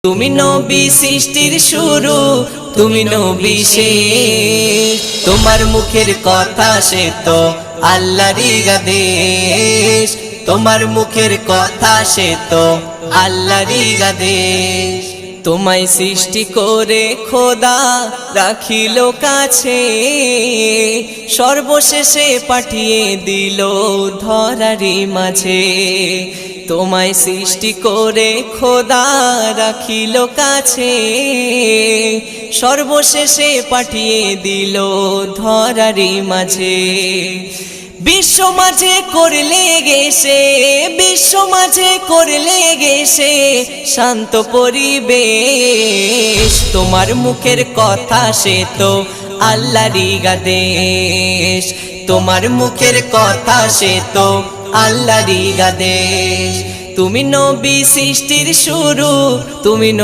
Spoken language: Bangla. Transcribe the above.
তুমি নবী সৃষ্টির শুরু, তুমি নবী শেষ। তোমার মুখের কথা সে তো আল্লাহরই আদেশ, তোমার মুখের কথা সে তো আল্লাহরই আদেশ। তোমায় সৃষ্টি করে খোদা রাখিল কাছে, সর্বশেষে পাঠিয়ে দিল ধরারি মাঝে। তোমায় সৃষ্টি করে খোদা রাখিল কাছে, সর্বশেষে পাঠিয়ে দিল ধরারি মাঝে। বিশ্ব মাঝে করলে গেছে, বিশ্ব মাঝে করলে গেছে শান্ত পরিবেশ। তোমার মুখের কথা সে তো আল্লাহরই আদেশ, তোমার মুখের কথা সে তো আল্লাহরই আদেশ। তুমি নবী সৃষ্টির শুরু, তুমি